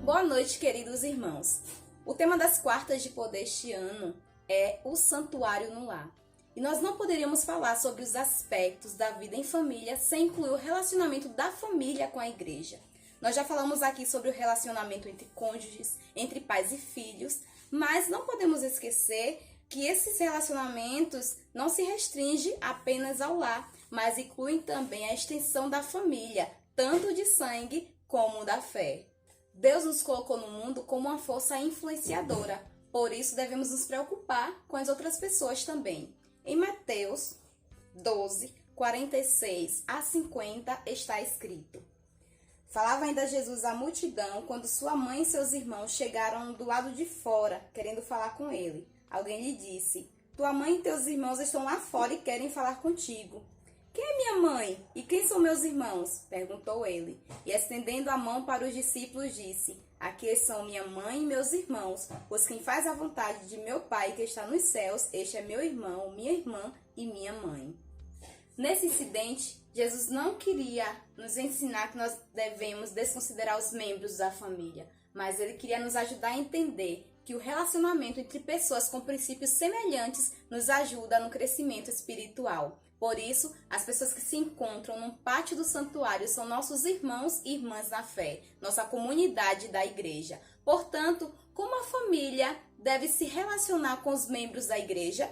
Boa noite, queridos irmãos. O tema das quartas de poder este ano é o santuário no lar. E nós não poderíamos falar sobre os aspectos da vida em família sem incluir o relacionamento da família com a igreja. Nós já falamos aqui sobre o relacionamento entre cônjuges, entre pais e filhos, mas não podemos esquecer que esses relacionamentos não se restringem apenas ao lar, mas incluem também a extensão da família, tanto de sangue como da fé. Deus nos colocou no mundo como uma força influenciadora, por isso devemos nos preocupar com as outras pessoas também. Em Mateus 12, 46 a 50 está escrito: Falava ainda Jesus à multidão quando sua mãe e seus irmãos chegaram do lado de fora, querendo falar com ele. Alguém lhe disse: Tua mãe e teus irmãos estão lá fora e querem falar contigo. Quem é minha mãe e quem são meus irmãos? Perguntou ele. E estendendo a mão para os discípulos disse: Aqui são minha mãe e meus irmãos, pois quem faz a vontade de meu Pai que está nos céus, este é meu irmão, minha irmã e minha mãe. Nesse incidente, Jesus não queria nos ensinar que nós devemos desconsiderar os membros da família, mas ele queria nos ajudar a entender que o relacionamento entre pessoas com princípios semelhantes nos ajuda no crescimento espiritual. Por isso, as pessoas que se encontram no pátio do santuário são nossos irmãos e irmãs na fé, nossa comunidade da igreja. Portanto, como a família deve se relacionar com os membros da igreja?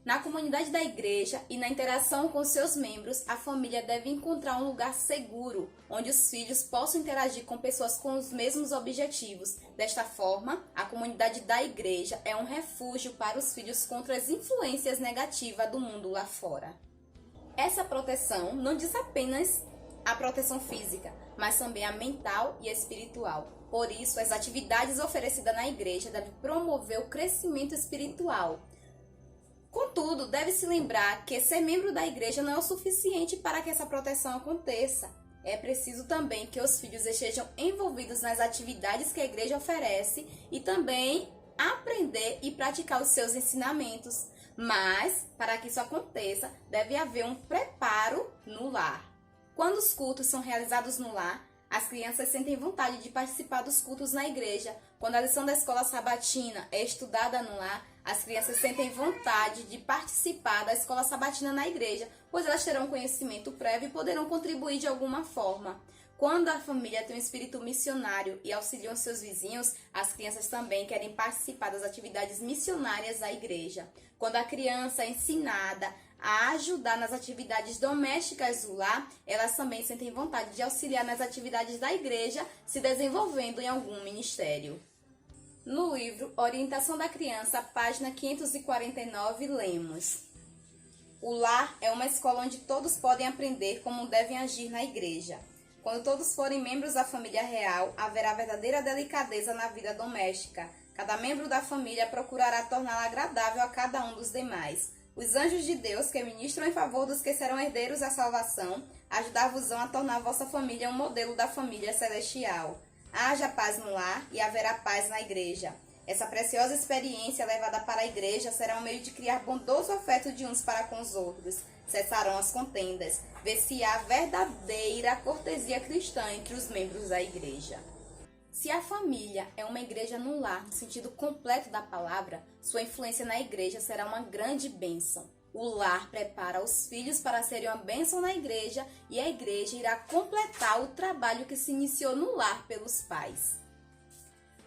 Na comunidade da igreja e na interação com seus membros, a família deve encontrar um lugar seguro, onde os filhos possam interagir com pessoas com os mesmos objetivos. Desta forma, a comunidade da igreja é um refúgio para os filhos contra as influências negativas do mundo lá fora. Essa proteção não diz apenas a proteção física, mas também a mental e a espiritual. Por isso, as atividades oferecidas na igreja devem promover o crescimento espiritual. Contudo, deve-se lembrar que ser membro da igreja não é o suficiente para que essa proteção aconteça. É preciso também que os filhos estejam envolvidos nas atividades que a igreja oferece e também aprender e praticar os seus ensinamentos. Mas, para que isso aconteça, deve haver um preparo no lar. Quando os cultos são realizados no lar, as crianças sentem vontade de participar dos cultos na igreja. Quando a lição da escola sabatina é estudada no lar, as crianças sentem vontade de participar da escola sabatina na igreja, pois elas terão conhecimento prévio e poderão contribuir de alguma forma. Quando a família tem um espírito missionário e auxiliam seus vizinhos, as crianças também querem participar das atividades missionárias da igreja. Quando a criança é ensinada a ajudar nas atividades domésticas do lar, elas também sentem vontade de auxiliar nas atividades da igreja, se desenvolvendo em algum ministério. No livro Orientação da Criança, página 549, lemos: O lar é uma escola onde todos podem aprender como devem agir na igreja. Quando todos forem membros da família real, haverá verdadeira delicadeza na vida doméstica. Cada membro da família procurará torná-la agradável a cada um dos demais. Os anjos de Deus, que ministram em favor dos que serão herdeiros da salvação, ajudar-vos-ão a tornar a vossa família um modelo da família celestial. Haja paz no lar e haverá paz na igreja. Essa preciosa experiência levada para a igreja será um meio de criar bondoso afeto de uns para com os outros. Cessarão as contendas. Ver-se há verdadeira cortesia cristã entre os membros da igreja. Se a família é uma igreja no lar, no sentido completo da palavra, sua influência na igreja será uma grande bênção. O lar prepara os filhos para serem uma bênção na igreja e a igreja irá completar o trabalho que se iniciou no lar pelos pais.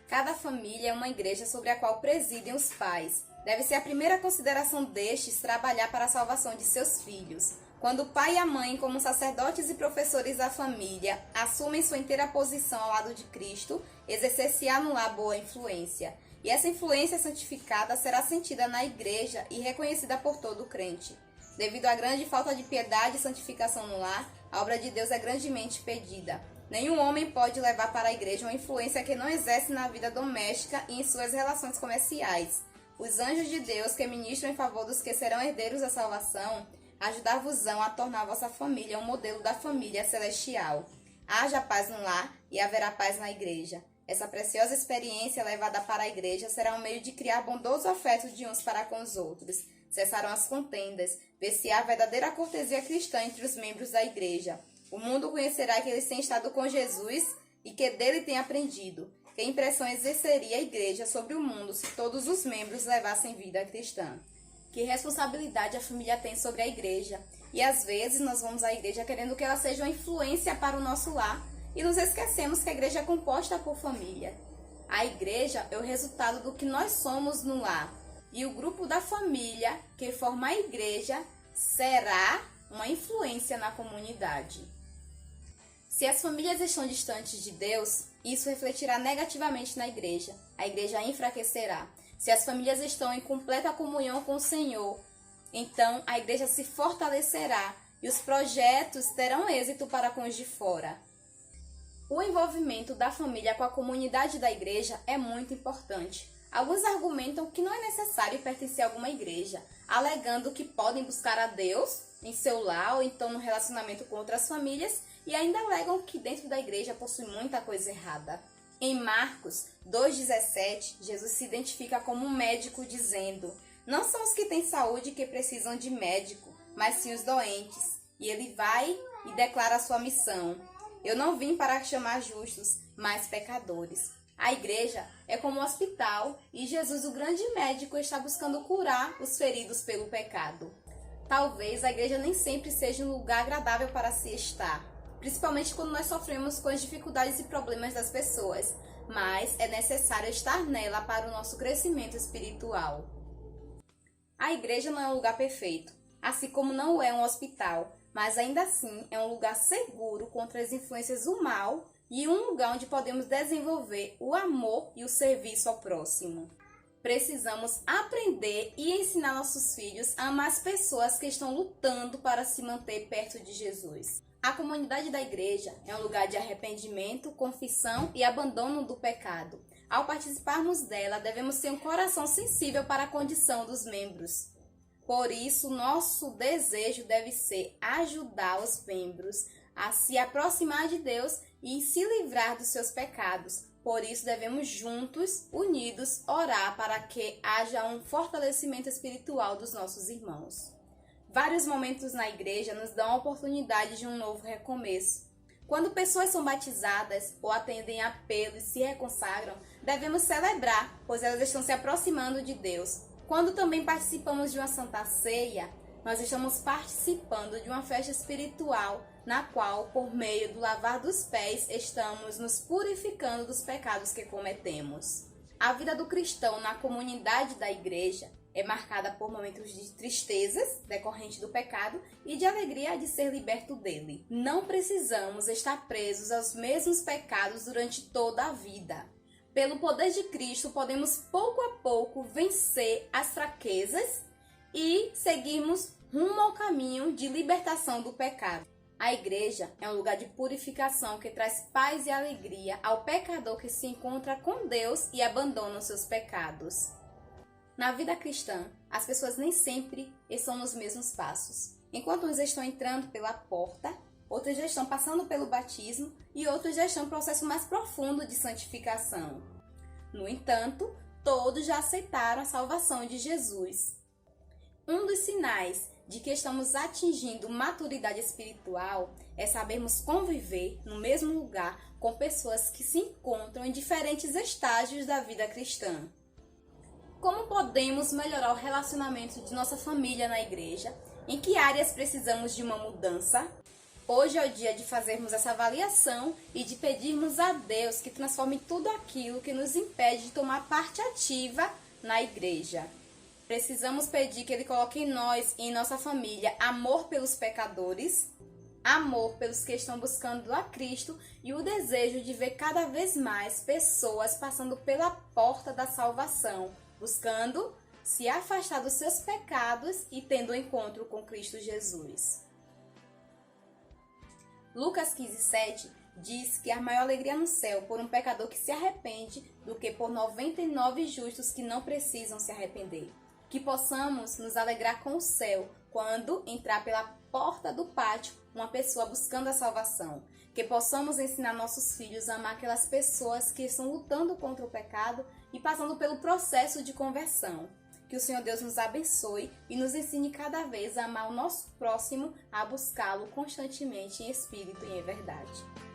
Cada família é uma igreja sobre a qual presidem os pais. Deve ser a primeira consideração destes trabalhar para a salvação de seus filhos. Quando o pai e a mãe, como sacerdotes e professores da família, assumem sua inteira posição ao lado de Cristo, exercer-se-á no lar boa influência. E essa influência santificada será sentida na igreja e reconhecida por todo crente. Devido à grande falta de piedade e santificação no lar, a obra de Deus é grandemente pedida. Nenhum homem pode levar para a igreja uma influência que não exerce na vida doméstica e em suas relações comerciais. Os anjos de Deus, que ministram em favor dos que serão herdeiros da salvação, ajudar-vos-ão a tornar a vossa família um modelo da família celestial. Haja paz no lar e haverá paz na igreja. Essa preciosa experiência levada para a igreja será um meio de criar bondoso afeto de uns para com os outros. Cessarão as contendas, ver-se há verdadeira cortesia cristã entre os membros da igreja. O mundo conhecerá que eles têm estado com Jesus e que dele tem aprendido. Que impressão exerceria a igreja sobre o mundo se todos os membros levassem vida cristã? Que responsabilidade a família tem sobre a igreja? E às vezes nós vamos à igreja querendo que ela seja uma influência para o nosso lar e nos esquecemos que a igreja é composta por família. A igreja é o resultado do que nós somos no lar. E o grupo da família que forma a igreja será uma influência na comunidade. Se as famílias estão distantes de Deus, isso refletirá negativamente na igreja. A igreja enfraquecerá. Se as famílias estão em completa comunhão com o Senhor, então a igreja se fortalecerá e os projetos terão êxito para com os de fora. O envolvimento da família com a comunidade da igreja é muito importante. Alguns argumentam que não é necessário pertencer a alguma igreja, alegando que podem buscar a Deus em seu lar ou então no relacionamento com outras famílias, e ainda alegam que dentro da igreja possui muita coisa errada. Em Marcos 2,17, Jesus se identifica como um médico dizendo: não são os que têm saúde que precisam de médico, mas sim os doentes. E ele vai e declara a sua missão: eu não vim para chamar justos, mas pecadores. A igreja é como um hospital e Jesus, o grande médico, está buscando curar os feridos pelo pecado. Talvez a igreja nem sempre seja um lugar agradável para se estar, principalmente quando nós sofremos com as dificuldades e problemas das pessoas, mas é necessário estar nela para o nosso crescimento espiritual. A igreja não é um lugar perfeito, assim como não é um hospital, mas ainda assim é um lugar seguro contra as influências do mal e um lugar onde podemos desenvolver o amor e o serviço ao próximo. Precisamos aprender e ensinar nossos filhos a amar as pessoas que estão lutando para se manter perto de Jesus. A comunidade da igreja é um lugar de arrependimento, confissão e abandono do pecado. Ao participarmos dela, devemos ter um coração sensível para a condição dos membros. Por isso, nosso desejo deve ser ajudar os membros a se aproximar de Deus e se livrar dos seus pecados. Por isso, devemos juntos, unidos, orar para que haja um fortalecimento espiritual dos nossos irmãos. Vários momentos na igreja nos dão a oportunidade de um novo recomeço. Quando pessoas são batizadas ou atendem apelo e se reconsagram, devemos celebrar, pois elas estão se aproximando de Deus. Quando também participamos de uma Santa Ceia, nós estamos participando de uma festa espiritual na qual, por meio do lavar dos pés, estamos nos purificando dos pecados que cometemos. A vida do cristão na comunidade da igreja é marcada por momentos de tristezas decorrente do pecado e de alegria de ser liberto dele. Não precisamos estar presos aos mesmos pecados durante toda a vida. Pelo poder de Cristo, podemos pouco a pouco vencer as fraquezas e seguirmos rumo ao caminho de libertação do pecado. A igreja é um lugar de purificação que traz paz e alegria ao pecador que se encontra com Deus e abandona os seus pecados. Na vida cristã, as pessoas nem sempre estão nos mesmos passos. Enquanto uns estão entrando pela porta, outros já estão passando pelo batismo e outros já estão em um processo mais profundo de santificação. No entanto, todos já aceitaram a salvação de Jesus. Um dos sinais de que estamos atingindo maturidade espiritual é sabermos conviver no mesmo lugar com pessoas que se encontram em diferentes estágios da vida cristã. Como podemos melhorar o relacionamento de nossa família na igreja? Em que áreas precisamos de uma mudança? Hoje é o dia de fazermos essa avaliação e de pedirmos a Deus que transforme tudo aquilo que nos impede de tomar parte ativa na igreja. Precisamos pedir que Ele coloque em nós e em nossa família amor pelos pecadores, amor pelos que estão buscando a Cristo e o desejo de ver cada vez mais pessoas passando pela porta da salvação, buscando se afastar dos seus pecados e tendo um encontro com Cristo Jesus. Lucas 15:7 diz que há maior alegria no céu por um pecador que se arrepende do que por 99 justos que não precisam se arrepender. Que possamos nos alegrar com o céu quando entrar pela porta do pátio uma pessoa buscando a salvação. Que possamos ensinar nossos filhos a amar aquelas pessoas que estão lutando contra o pecado e passando pelo processo de conversão. Que o Senhor Deus nos abençoe e nos ensine cada vez a amar o nosso próximo, a buscá-lo constantemente em espírito e em verdade.